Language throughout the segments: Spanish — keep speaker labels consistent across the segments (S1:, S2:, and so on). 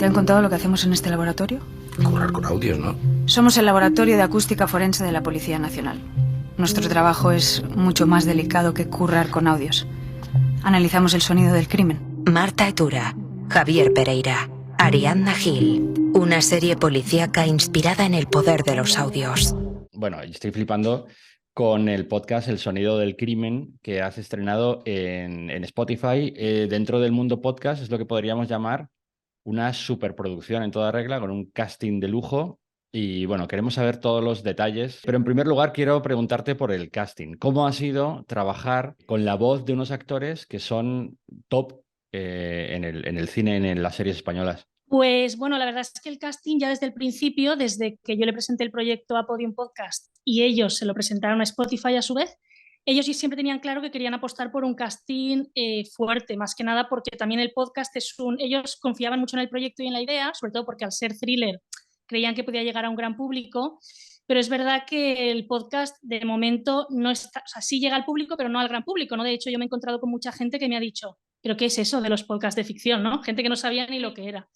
S1: ¿Te han contado lo que hacemos en este laboratorio?
S2: Currar con audios, ¿no?
S1: Somos el Laboratorio de Acústica Forense de la Policía Nacional. Nuestro trabajo es mucho más delicado que currar con audios. Analizamos el sonido del crimen.
S3: Marta Etura, Javier Pereira, Ariadna Gil. Una serie policíaca inspirada en el poder de los audios.
S4: Bueno, estoy flipando con el podcast El Sonido del Crimen que has estrenado en Spotify. Dentro del mundo podcast es lo que podríamos llamar una superproducción en toda regla, con un casting de lujo. Y bueno, queremos saber todos los detalles. Pero en primer lugar quiero preguntarte por el casting. ¿Cómo ha sido trabajar con la voz de unos actores que son top en el cine, en las series españolas?
S5: Pues bueno, la verdad es que el casting ya desde el principio, desde que yo le presenté el proyecto a Podium Podcast y ellos se lo presentaron a Spotify a su vez, ellos siempre tenían claro que querían apostar por un casting fuerte, más que nada porque también el podcast ellos confiaban mucho en el proyecto y en la idea, sobre todo porque al ser thriller creían que podía llegar a un gran público, pero es verdad que el podcast de momento no está, o sea, sí llega al público, pero no al gran público, ¿no? De hecho, yo me he encontrado con mucha gente que me ha dicho, ¿pero qué es eso de los podcasts de ficción, no? Gente que no sabía ni lo que era.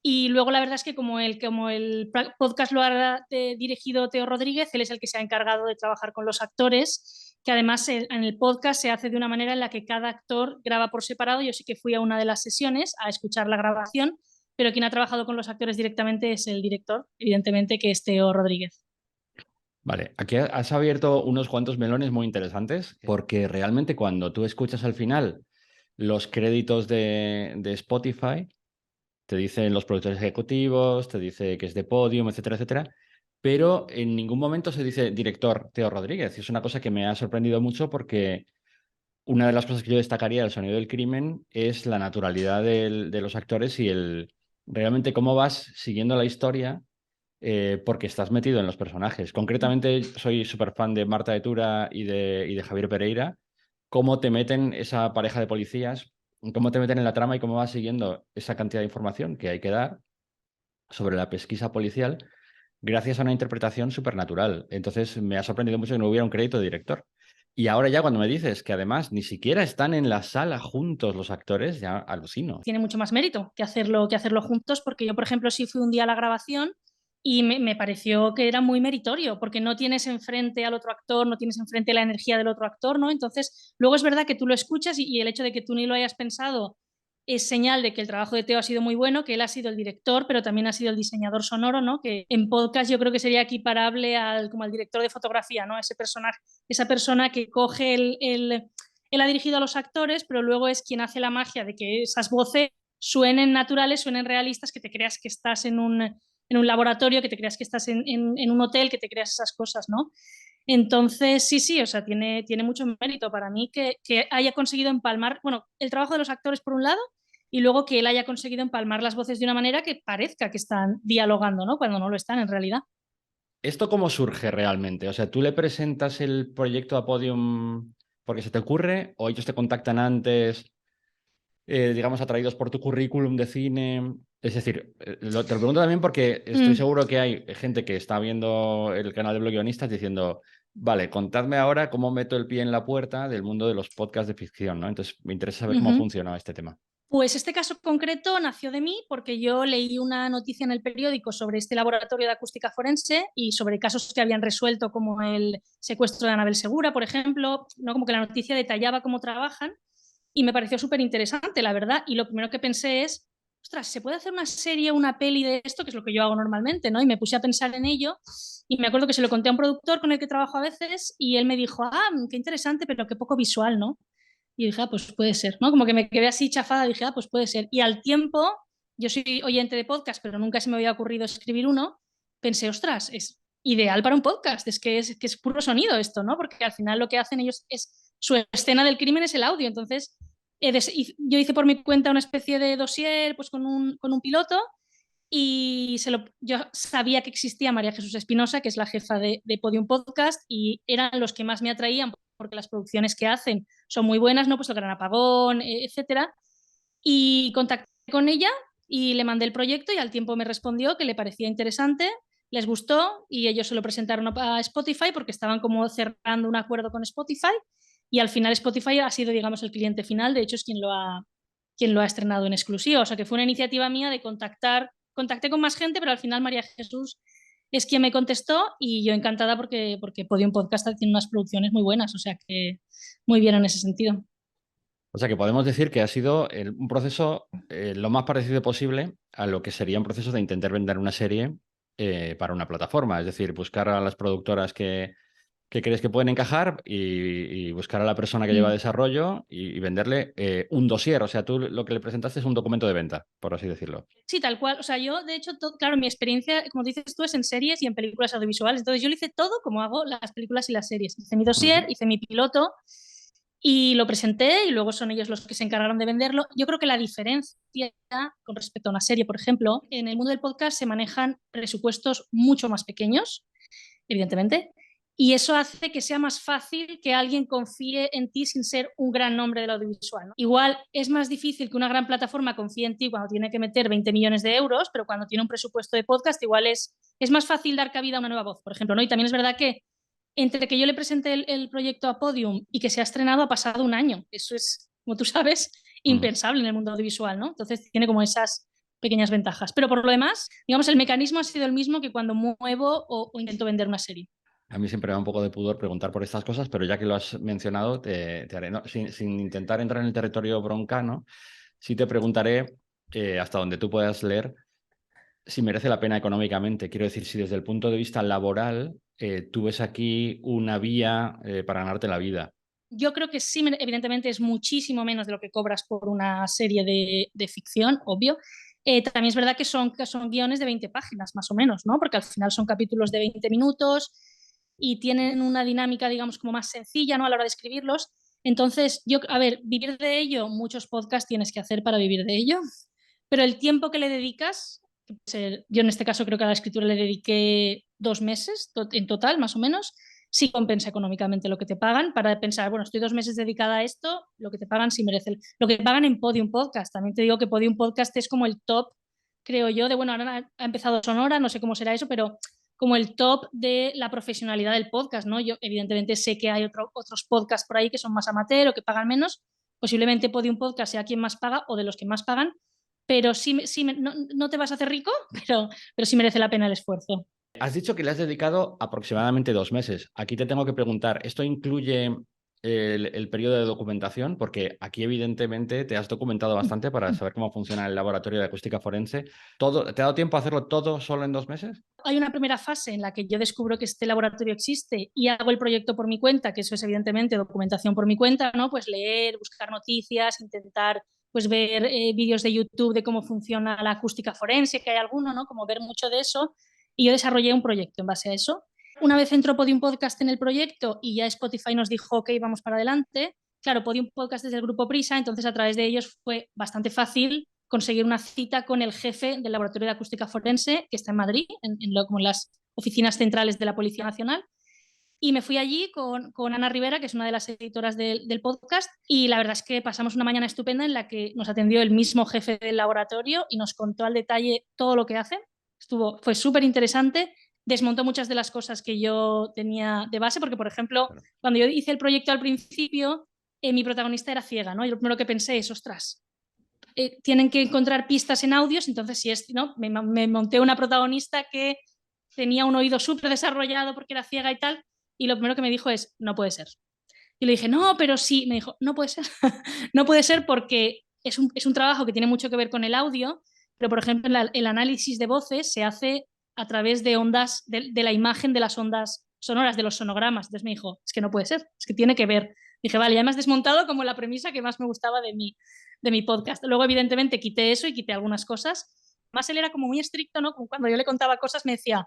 S5: Y luego la verdad es que como el podcast lo ha dirigido Teo Rodríguez, él es el que se ha encargado de trabajar con los actores, que además en el podcast se hace de una manera en la que cada actor graba por separado. Yo sí que fui a una de las sesiones a escuchar la grabación, pero quien ha trabajado con los actores directamente es el director, evidentemente, que es Teo Rodríguez.
S4: Vale, aquí has abierto unos cuantos melones muy interesantes, porque realmente cuando tú escuchas al final los créditos de Spotify, te dicen los productores ejecutivos, te dice que es de Podium, etcétera, etcétera, pero en ningún momento se dice director Teo Rodríguez. Y es una cosa que me ha sorprendido mucho porque una de las cosas que yo destacaría del Sonido del Crimen es la naturalidad de los actores y realmente cómo vas siguiendo la historia porque estás metido en los personajes. Concretamente, soy súper fan de Marta Etura y de Javier Pereira. Cómo te meten esa pareja de policías, cómo te meten en la trama y cómo vas siguiendo esa cantidad de información que hay que dar sobre la pesquisa policial gracias a una interpretación supernatural. Entonces, me ha sorprendido mucho que no hubiera un crédito de director. Y ahora ya cuando me dices que además ni siquiera están en la sala juntos los actores, ya alucino.
S5: Tiene mucho más mérito que hacerlo juntos, porque yo, por ejemplo, sí fui un día a la grabación y me pareció que era muy meritorio, porque no tienes enfrente al otro actor, no tienes enfrente la energía del otro actor, ¿no? Entonces, luego es verdad que tú lo escuchas y el hecho de que tú ni lo hayas pensado es señal de que el trabajo de Teo ha sido muy bueno, que él ha sido el director, pero también ha sido el diseñador sonoro, ¿no? Que en podcast yo creo que sería equiparable como al director de fotografía, ¿no? Ese personaje, esa persona que coge él ha dirigido a los actores, pero luego es quien hace la magia de que esas voces suenen naturales, suenen realistas, que te creas que estás en un laboratorio, que te creas que estás en un hotel, que te creas esas cosas, ¿no? Entonces, sí, o sea, tiene mucho mérito para mí que haya conseguido empalmar, bueno, el trabajo de los actores por un lado y luego que él haya conseguido empalmar las voces de una manera que parezca que están dialogando, ¿no? Cuando no lo están en realidad.
S4: ¿Esto cómo surge realmente? O sea, ¿tú le presentas el proyecto a Podium porque se te ocurre o ellos te contactan antes, digamos, atraídos por tu currículum de cine? Es decir, te lo pregunto también porque estoy seguro que hay gente que está viendo el canal de Blog Guionistas diciendo, vale, contadme ahora cómo meto el pie en la puerta del mundo de los podcasts de ficción, ¿no? Entonces, me interesa saber cómo funciona este tema.
S5: Pues este caso concreto nació de mí porque yo leí una noticia en el periódico sobre este laboratorio de acústica forense y sobre casos que habían resuelto como el secuestro de Anabel Segura, por ejemplo, ¿no? Como que la noticia detallaba cómo trabajan y me pareció súper interesante, la verdad. Y lo primero que pensé es, ostras, ¿se puede hacer una serie, una peli de esto? Que es lo que yo hago normalmente, ¿no? Y me puse a pensar en ello y me acuerdo que se lo conté a un productor con el que trabajo a veces y él me dijo, qué interesante, pero qué poco visual, ¿no? Y dije, pues puede ser, ¿no? Como que me quedé así chafada, dije, pues puede ser. Y al tiempo, yo soy oyente de podcast, pero nunca se me había ocurrido escribir uno, pensé, ostras, es ideal para un podcast, es puro sonido esto, ¿no? Porque al final lo que hacen ellos es, su escena del crimen es el audio, entonces yo hice por mi cuenta una especie de dossier pues con un piloto y yo sabía que existía María Jesús Espinosa, que es la jefa de Podium Podcast, y eran los que más me atraían porque las producciones que hacen son muy buenas, ¿no? Pues El Gran Apagón, etcétera. Y contacté con ella y le mandé el proyecto y al tiempo me respondió que le parecía interesante, les gustó y ellos se lo presentaron a Spotify porque estaban como cerrando un acuerdo con Spotify y al final Spotify ha sido, digamos, el cliente final, de hecho es quien quien lo ha estrenado en exclusiva. O sea, que fue una iniciativa mía de contacté con más gente, pero al final María Jesús es quien me contestó y yo encantada porque Podium Podcast tiene unas producciones muy buenas, o sea que muy bien en ese sentido.
S4: O sea que podemos decir que ha sido un proceso lo más parecido posible a lo que sería un proceso de intentar vender una serie para una plataforma. Es decir, buscar a las productoras que crees que pueden encajar y buscar a la persona que lleva desarrollo y venderle un dossier. O sea, tú lo que le presentaste es un documento de venta, por así decirlo.
S5: Sí, tal cual. O sea, yo, de hecho, claro, mi experiencia, como dices tú, es en series y en películas audiovisuales. Entonces yo lo hice todo como hago las películas y las series. Hice mi dossier, hice mi piloto y lo presenté y luego son ellos los que se encargaron de venderlo. Yo creo que la diferencia con respecto a una serie, por ejemplo, en el mundo del podcast se manejan presupuestos mucho más pequeños, evidentemente, y eso hace que sea más fácil que alguien confíe en ti sin ser un gran nombre del audiovisual, ¿no? Igual es más difícil que una gran plataforma confíe en ti cuando tiene que meter 20 millones de euros, pero cuando tiene un presupuesto de podcast igual es más fácil dar cabida a una nueva voz, por ejemplo, ¿no? Y también es verdad que entre que yo le presenté el proyecto a Podium y que se ha estrenado ha pasado un año. Eso es, como tú sabes, impensable en el mundo audiovisual, ¿no? Entonces tiene como esas pequeñas ventajas. Pero por lo demás, digamos, el mecanismo ha sido el mismo que cuando muevo o intento vender una serie.
S4: A mí siempre me da un poco de pudor preguntar por estas cosas, pero ya que lo has mencionado, te haré, ¿no? Sin intentar entrar en el territorio broncano, sí te preguntaré, hasta donde tú puedas leer, si merece la pena económicamente. Quiero decir, si desde el punto de vista laboral tú ves aquí una vía para ganarte la vida.
S5: Yo creo que sí, evidentemente es muchísimo menos de lo que cobras por una serie de ficción, obvio. También es verdad que son guiones de 20 páginas, más o menos, ¿no? Porque al final son capítulos de 20 minutos y tienen una dinámica, digamos, como más sencilla, ¿no? A la hora de escribirlos. Entonces, a ver, vivir de ello, muchos podcasts tienes que hacer para vivir de ello, pero el tiempo que le dedicas, yo en este caso creo que a la escritura le dediqué 2 meses en total, más o menos, sí compensa económicamente lo que te pagan para pensar, bueno, estoy 2 meses dedicada a esto, lo que te pagan sí merece. Lo que pagan en Podium Podcast, también te digo que Podium Podcast es como el top, creo yo, de, bueno, ahora ha empezado Sonora, no sé cómo será eso, pero como el top de la profesionalidad del podcast, ¿no? Yo evidentemente sé que hay otros podcasts por ahí que son más amateur o que pagan menos, posiblemente Podium Podcast sea quien más paga o de los que más pagan, pero sí no te vas a hacer rico, pero sí merece la pena el esfuerzo.
S4: Has dicho que le has dedicado aproximadamente 2 meses. Aquí te tengo que preguntar, ¿esto incluye el periodo de documentación? Porque aquí evidentemente te has documentado bastante para saber cómo funciona el laboratorio de acústica forense. ¿Te ha dado tiempo a hacerlo todo solo en 2 meses?
S5: Hay una primera fase en la que yo descubro que este laboratorio existe y hago el proyecto por mi cuenta, que eso es evidentemente documentación por mi cuenta, ¿no? Pues leer, buscar noticias, intentar pues ver vídeos de YouTube de cómo funciona la acústica forense, que hay alguno, ¿no? Como ver mucho de eso. Y yo desarrollé un proyecto en base a eso. Una vez entró Podium Podcast en el proyecto y ya Spotify nos dijo, ok, vamos para adelante. Claro, Podium Podcast es del grupo Prisa, entonces a través de ellos fue bastante fácil conseguir una cita con el jefe del Laboratorio de Acústica Forense, que está en Madrid, como en las oficinas centrales de la Policía Nacional. Y me fui allí con Ana Rivera, que es una de las editoras del podcast, y la verdad es que pasamos una mañana estupenda en la que nos atendió el mismo jefe del laboratorio y nos contó al detalle todo lo que hacen. Fue súper interesante, desmontó muchas de las cosas que yo tenía de base, porque, por ejemplo, cuando yo hice el proyecto al principio, mi protagonista era ciega, ¿no? Y lo primero que pensé es, ostras, tienen que encontrar pistas en audios, entonces si es, ¿no? Me monté una protagonista que tenía un oído súper desarrollado porque era ciega y tal, y lo primero que me dijo es, no puede ser. Y le dije, no, pero sí, me dijo, no puede ser, no puede ser porque es un trabajo que tiene mucho que ver con el audio, pero por ejemplo el análisis de voces se hace a través de ondas, de la imagen de las ondas sonoras, de los sonogramas. Entonces me dijo, es que no puede ser, es que tiene que ver. Dije, vale, ya me has desmontado como la premisa que más me gustaba de mi podcast. Luego, evidentemente, quité eso y quité algunas cosas. Más él era como muy estricto, ¿no? Como cuando yo le contaba cosas me decía,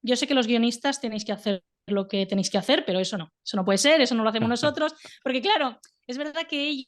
S5: yo sé que los guionistas tenéis que hacer lo que tenéis que hacer, pero eso no puede ser, eso no lo hacemos nosotros, porque claro, es verdad que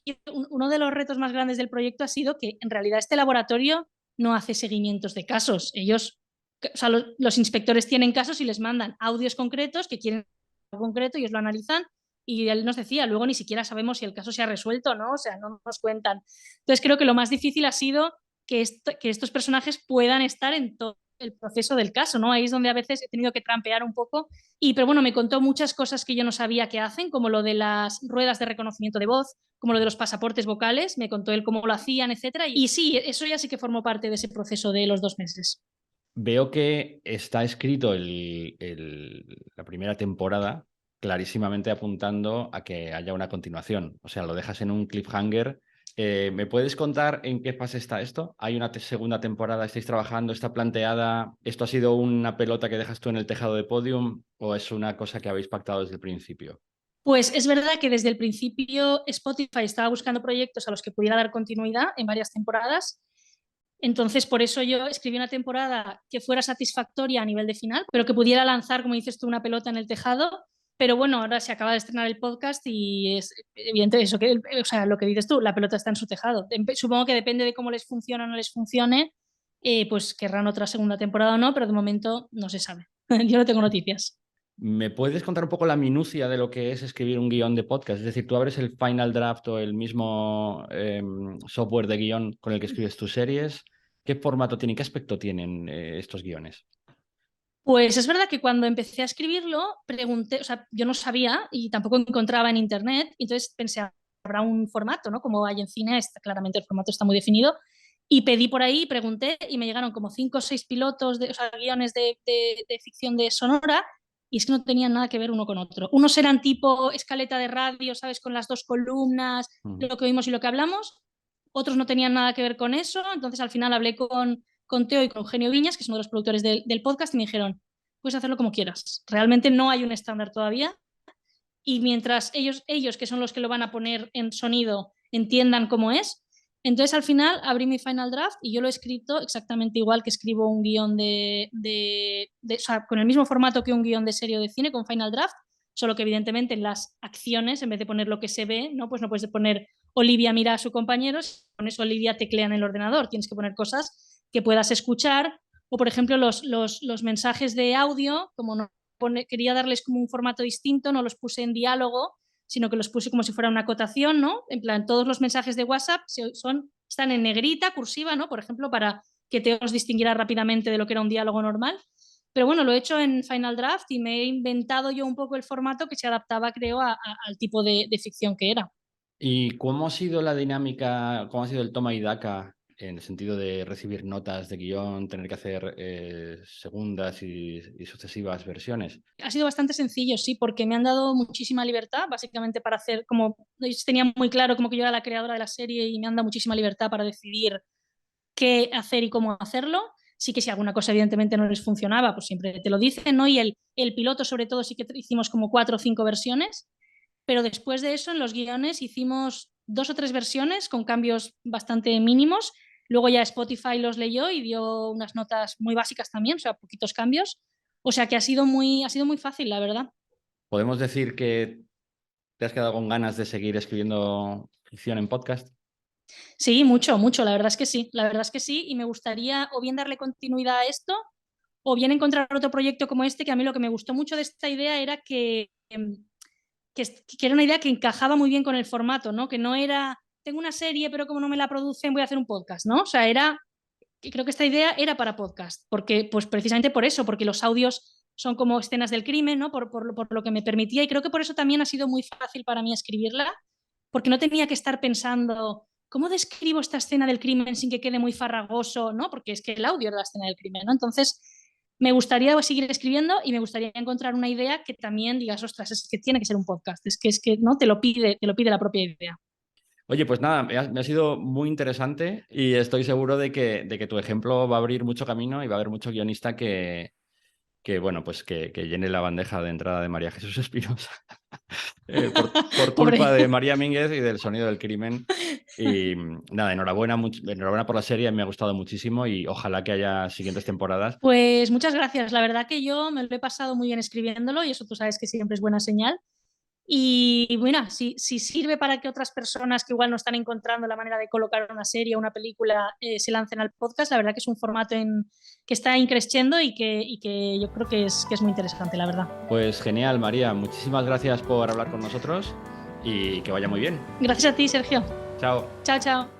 S5: uno de los retos más grandes del proyecto ha sido que en realidad este laboratorio no hace seguimientos de casos. Ellos, o sea, los inspectores tienen casos y les mandan audios concretos que quieren algo concreto, ellos lo analizan y él nos decía, luego ni siquiera sabemos si el caso se ha resuelto o no, o sea, no nos cuentan. Entonces creo que lo más difícil ha sido que estos personajes puedan estar en todo el proceso del caso, ¿no? Ahí es donde a veces he tenido que trampear un poco. Pero bueno, me contó muchas cosas que yo no sabía que hacen, como lo de las ruedas de reconocimiento de voz, como lo de los pasaportes vocales, me contó él cómo lo hacían, etcétera. Y sí, eso ya sí que formó parte de ese proceso de los 2 meses.
S4: Veo que está escrito la primera temporada clarísimamente apuntando a que haya una continuación. O sea, lo dejas en un cliffhanger. ¿Me puedes contar en qué fase está esto? ¿Hay una segunda temporada? ¿Estáis trabajando? ¿Está planteada? ¿Esto ha sido una pelota que dejas tú en el tejado de Podium o es una cosa que habéis pactado desde el principio?
S5: Pues es verdad que desde el principio Spotify estaba buscando proyectos a los que pudiera dar continuidad en varias temporadas. Entonces, por eso yo escribí una temporada que fuera satisfactoria a nivel de final, pero que pudiera lanzar, como dices tú, una pelota en el tejado. Pero bueno, ahora se acaba de estrenar el podcast y es evidente eso, o sea, lo que dices tú, la pelota está en su tejado. Supongo que depende de cómo les funcione o no les funcione, pues querrán otra segunda temporada o no, pero de momento no se sabe. Yo no tengo noticias.
S4: ¿Me puedes contar un poco la minucia de lo que es escribir un guión de podcast? Es decir, tú abres el Final Draft o el mismo software de guión con el que escribes tus series. ¿Qué formato tienen? ¿Qué aspecto tienen estos guiones?
S5: Pues es verdad que cuando empecé a escribirlo, pregunté, o sea, yo no sabía y tampoco encontraba en internet, entonces pensé, habrá un formato, ¿no? Como hay en cine, claramente el formato está muy definido, y pedí por ahí, pregunté, y me llegaron como 5 o 6 pilotos, o sea, guiones de ficción de sonora, y es que no tenían nada que ver uno con otro. Unos eran tipo escaleta de radio, ¿sabes? Con las 2 columnas, lo que oímos y lo que hablamos, otros no tenían nada que ver con eso, entonces al final hablé con Teo y con Eugenio Viñas, que son uno de los productores del podcast, y me dijeron, puedes hacerlo como quieras. Realmente no hay un estándar todavía. Y mientras ellos, que son los que lo van a poner en sonido, entiendan cómo es, entonces al final abrí mi Final Draft y yo lo he escrito exactamente igual que escribo un guión o sea, con el mismo formato que un guión de serie o de cine, con Final Draft, solo que evidentemente en las acciones, en vez de poner lo que se ve, ¿no? Pues no puedes poner Olivia mira a su compañero, si pones Olivia teclea en el ordenador, tienes que poner cosas que puedas escuchar, o por ejemplo los mensajes de audio, como no quería darles como un formato distinto, no los puse en diálogo, sino que los puse como si fuera una acotación, ¿no? En plan, todos los mensajes de WhatsApp están en negrita, cursiva, ¿no? Por ejemplo, para que te os distinguiera rápidamente de lo que era un diálogo normal. Pero bueno, lo he hecho en Final Draft y me he inventado yo un poco el formato que se adaptaba, creo, al tipo de ficción que era.
S4: ¿Y cómo ha sido la dinámica, cómo ha sido el toma y daca en el sentido de recibir notas de guión, tener que hacer segundas y sucesivas versiones?
S5: Ha sido bastante sencillo, sí, porque me han dado muchísima libertad, básicamente para hacer, como ellos tenían muy claro como que yo era la creadora de la serie y me han dado muchísima libertad para decidir qué hacer y cómo hacerlo. Sí que si alguna cosa evidentemente no les funcionaba, pues siempre te lo dicen, ¿no? Y el piloto sobre todo sí que hicimos como 4 o 5 versiones, pero después de eso en los guiones hicimos 2 o 3 versiones con cambios bastante mínimos. Luego ya Spotify los leyó y dio unas notas muy básicas también, o sea, poquitos cambios. O sea que ha sido muy fácil, la verdad.
S4: ¿Podemos decir que te has quedado con ganas de seguir escribiendo ficción en podcast?
S5: Sí, mucho, mucho, la verdad es que sí, la verdad es que sí, y me gustaría o bien darle continuidad a esto o bien encontrar otro proyecto como este, que a mí lo que me gustó mucho de esta idea era que era una idea que encajaba muy bien con el formato, ¿no? Que no era, tengo una serie, pero como no me la producen, voy a hacer un podcast, ¿no? O sea, creo que esta idea era para podcast, porque, pues precisamente por eso, porque los audios son como escenas del crimen, ¿no? Por lo que me permitía, y creo que por eso también ha sido muy fácil para mí escribirla, porque no tenía que estar pensando, ¿cómo describo esta escena del crimen sin que quede muy farragoso? ¿No? Porque es que el audio era la escena del crimen, ¿no? Entonces, me gustaría seguir escribiendo y me gustaría encontrar una idea que también digas, ostras, es que tiene que ser un podcast, es que no te lo pide la propia idea.
S4: Oye, pues nada, me ha sido muy interesante y estoy seguro de que tu ejemplo va a abrir mucho camino y va a haber mucho guionista bueno, pues que llene la bandeja de entrada de María Jesús Espinosa por culpa de María Mínguez y del Sonido del Crimen. Y nada, enhorabuena por la serie, me ha gustado muchísimo y ojalá que haya siguientes temporadas.
S5: Pues muchas gracias, la verdad que yo me lo he pasado muy bien escribiéndolo y eso tú sabes que siempre es buena señal. Y bueno, si sirve para que otras personas que igual no están encontrando la manera de colocar una serie o una película se lancen al podcast, la verdad que es un formato que está increciendo y que yo creo que es muy interesante, la verdad.
S4: Pues genial, María. Muchísimas gracias por hablar con nosotros y que vaya muy bien.
S5: Gracias a ti, Sergio.
S4: Chao.
S5: Chao, chao.